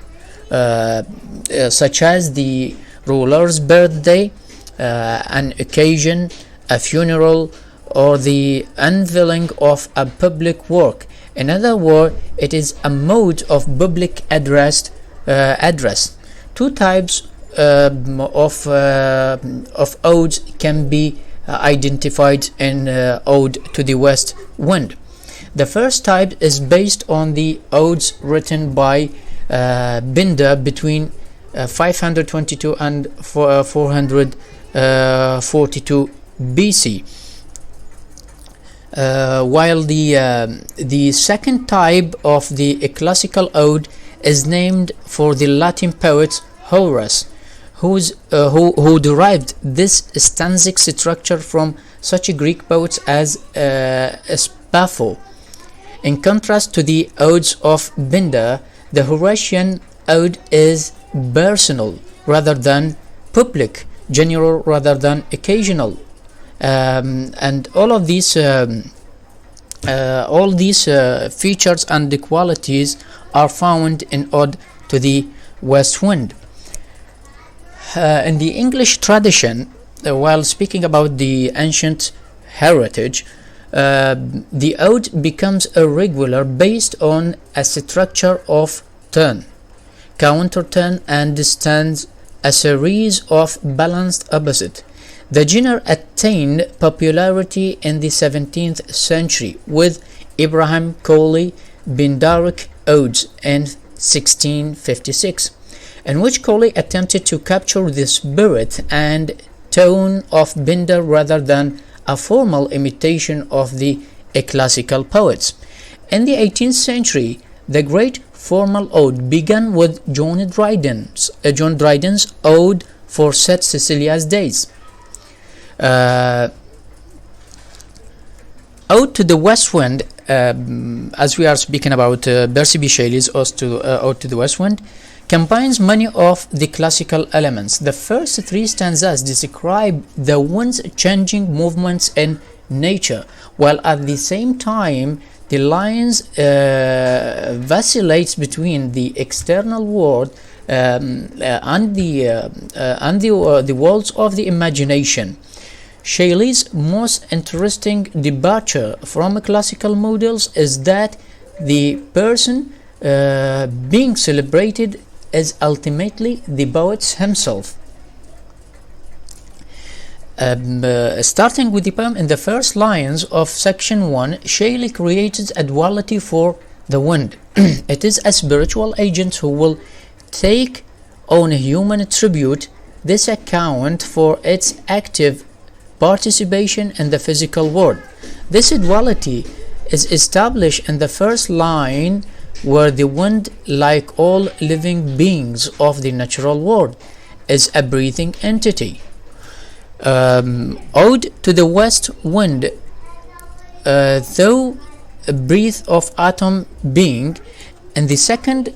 [SPEAKER 1] such as the ruler's birthday, an occasion, a funeral, or the unveiling of a public work. In other words, it is a mode of public address. Two types of odes can be identified in Ode to the West Wind. The first type is based on the odes written by Pindar between 522 and 442 BC, while the second type of the classical ode is named for the Latin poet Horace, who derived this stanzic structure from such Greek poets as Sappho. In contrast to the odes of Pindar, the Horatian ode is personal rather than public, general rather than occasional, and all these features and the qualities are found in Ode to the West Wind. In the English tradition, while speaking about the ancient heritage, the ode becomes irregular based on a structure of turn, counter-turn, and stands a series of balanced opposites. The genre attained popularity in the 17th century with Ibrahim Coley Pindaric Odes in 1656, in which Coley attempted to capture the spirit and tone of Pindar rather than a formal imitation of the classical poets. In the 18th century, the great formal ode began with John Dryden's Ode for St. Cecilia's Days. Ode to the West Wind as we are speaking about Percy B. Shelley's Ode to the West Wind, combines many of the classical elements. The first three stanzas describe the wind's changing movements in nature, while at the same time the lines vacillates between the external world and the worlds of the imagination. Shelley's most interesting departure from classical models is that the person being celebrated is ultimately the poet himself. Starting with the poem, in the first lines of section 1, Shelley creates a duality for the wind. It is a spiritual agent who will take on a human attribute. This account for its active participation in the physical world. This duality is established in the first line, where the wind, like all living beings of the natural world, is a breathing entity. Ode to the West Wind, though a breath of atom being. In the second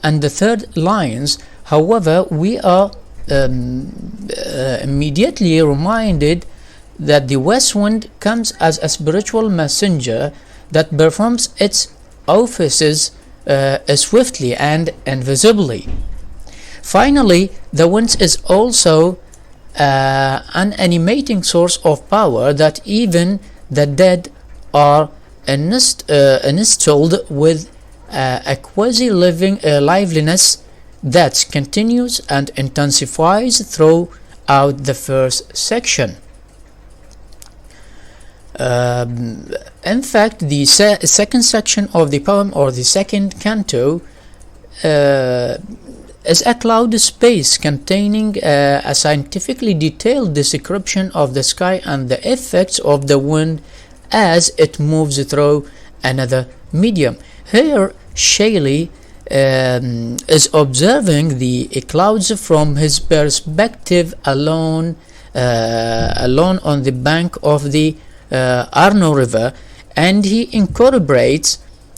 [SPEAKER 1] and the third lines, however, we are immediately reminded that the west wind comes as a spiritual messenger that performs its offices swiftly and invisibly. Finally, the wind is also an animating source of power, that even the dead are installed with a quasi-living liveliness that continues and intensifies throughout the first section. In fact, the second section of the poem, or the second canto, is a cloud space containing a scientifically detailed description of the sky and the effects of the wind as it moves through another medium. Here, Shelley is observing the clouds from his perspective alone on the bank of the Arno River, and he incorporates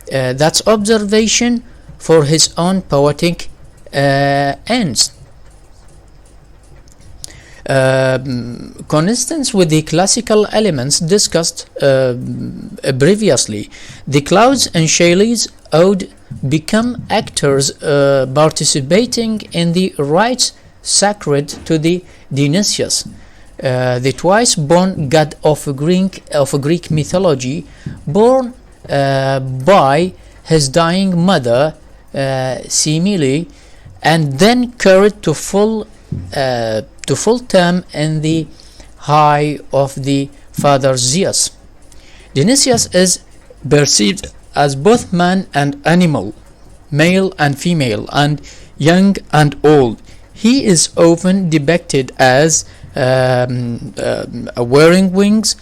[SPEAKER 1] that observation for his own poetic ends. Consistent with the classical elements discussed previously, the clouds in Shelley's ode become actors participating in the rites sacred to the Dionysius, the twice-born god of Greek mythology, born by his dying mother Semele, and then carried to full term in the eye of the father Zeus. Dionysius is perceived as both man and animal, male and female, and young and old. He is often depicted as wearing wings,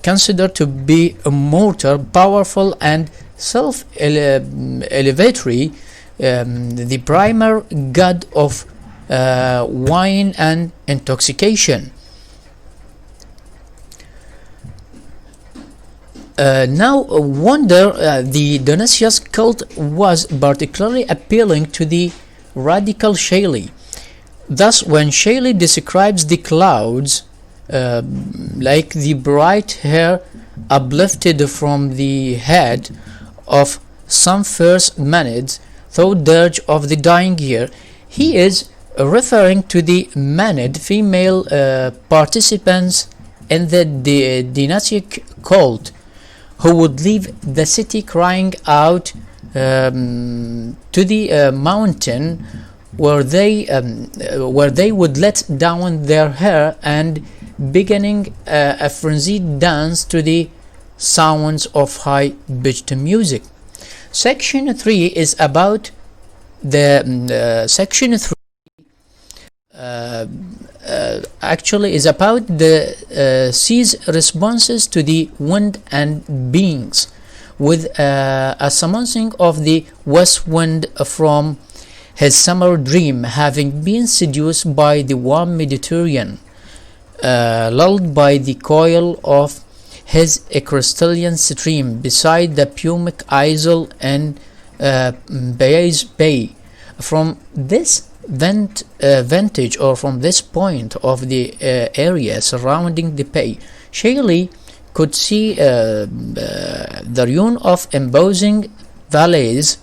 [SPEAKER 1] considered to be immortal, powerful, and self-elevatory, the primal god of wine and intoxication. Now, the Dionysius cult was particularly appealing to the radical Shelley. Thus, when Shelley describes the clouds like the bright hair uplifted from the head of some first Manads through dirge of the dying year, he is referring to the Manad female participants in the Dionysiac cult, who would leave the city crying out to the mountain, where they would let down their hair and beginning a frenzied dance to the sounds of high-pitched music. Section 3 is about the sea's responses to the wind and beings, with a summoning of the west wind from his summer dream, having been seduced by the warm Mediterranean, lulled by the coil of his crystalline stream beside the Pumic Isle in Bysshe Bay. From this vantage, or from this point of the area surrounding the bay, Shelley could see the ruin of imposing valleys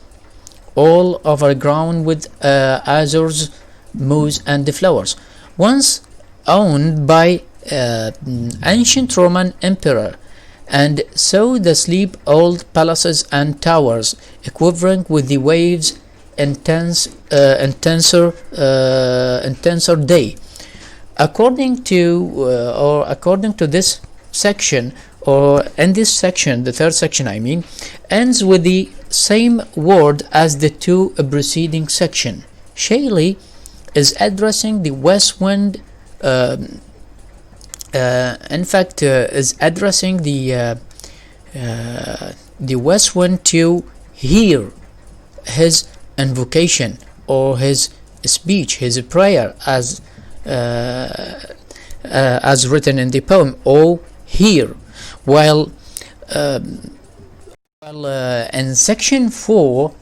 [SPEAKER 1] all overgrown with azures, moss, and flowers, once owned by ancient Roman emperor, and saw the sleep old palaces and towers quivering with the waves intenser day. According to this section, or in this section, the third section I mean, ends with the same word as the two preceding section. Shelley is addressing the west wind, is addressing the west wind to hear his invocation, or his speech, his prayer, as written in the poem, "O hear." While in section 4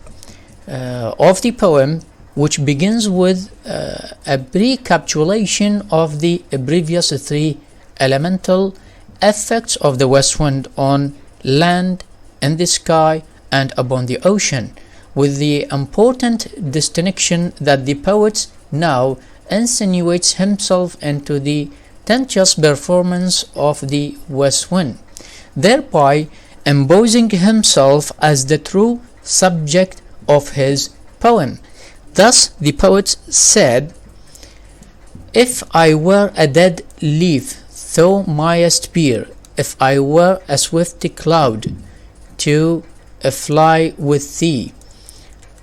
[SPEAKER 1] of the poem, which begins with a recapitulation of the previous three elemental effects of the west wind on land, in the sky, and upon the ocean, with the important distinction that the poet now insinuates himself into the tempestuous performance of the west wind, thereby imposing himself as the true subject of his poem. Thus the poet said, "If I were a dead leaf thou mayest bear, if I were a swift cloud to fly with thee,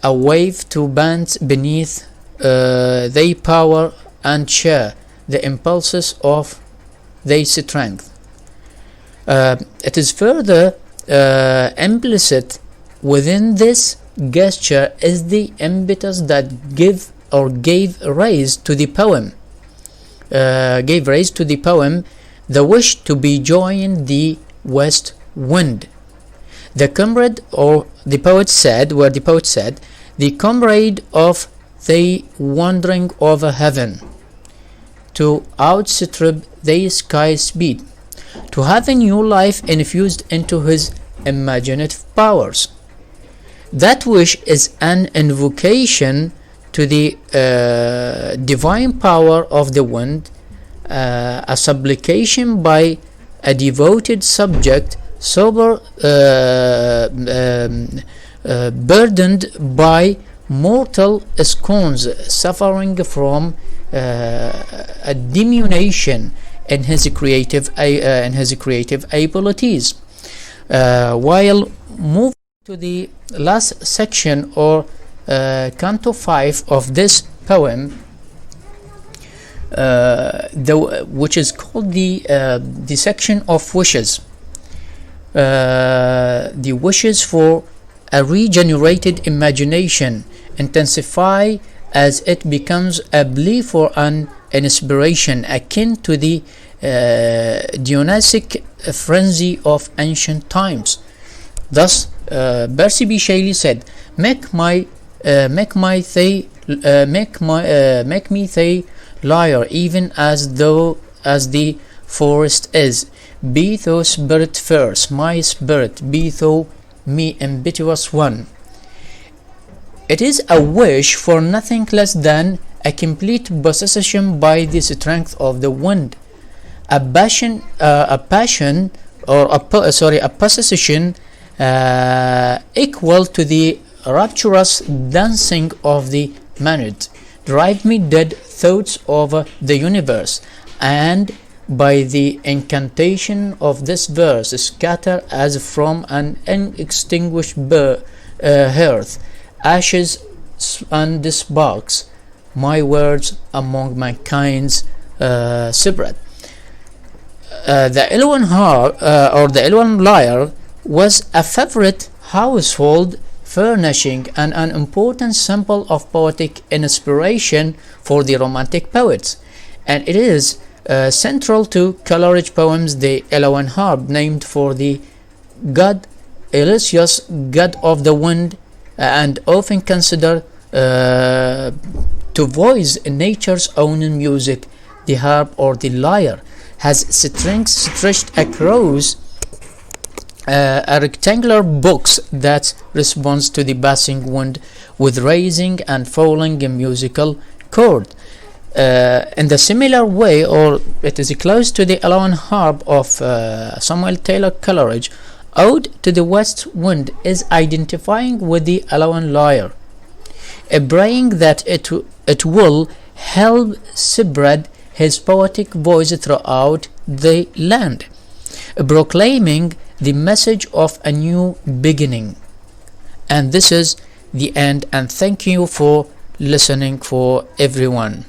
[SPEAKER 1] a wave to bend beneath thy power and share the impulses of thy strength." It is further implicit within this gesture is the impetus that gave rise to the poem, the wish to be joined the west wind. The comrade, or the poet said, the comrade of the wandering over heaven, to outstrip the sky speed, to have a new life infused into his imaginative powers. That wish is an invocation to the divine power of the wind, a supplication by a devoted subject burdened by mortal scorns, suffering from a diminution in his creative abilities. While moving to the last section, or canto 5 of this poem, which is called the section of wishes, the wishes for a regenerated imagination intensify as it becomes a plea for an inspiration akin to the Dionysic frenzy of ancient times. Thus, Percy B. Shelley said, make me thy lyre, even as the forest is. Be thou spirit first, my spirit, be thou me impetuous one. It is a wish for nothing less than a complete possession by the strength of the wind, a possession equal to the rapturous dancing of the Mænad. Drive me dead thoughts over the universe, and by the incantation of this verse scatter as from an unextinguished hearth ashes and sparks, my words among mankind's separate. The Elwyn lyre was a favorite household furnishing and an important symbol of poetic inspiration for the Romantic poets, and it is Central to Coleridge poems, the Eloan harp, named for the god Eliseus, god of the wind, and often considered to voice nature's own music. The harp, or the lyre, has strings stretched across a rectangular box that responds to the passing wind with raising and falling a musical chord. In the similar way, or it is close to the Eloan harp of Samuel Taylor Coleridge, Ode to the West Wind is identifying with the Eloan lyre, praying that it will help spread his poetic voice throughout the land, proclaiming the message of a new beginning. And this is the end, and thank you for listening for everyone.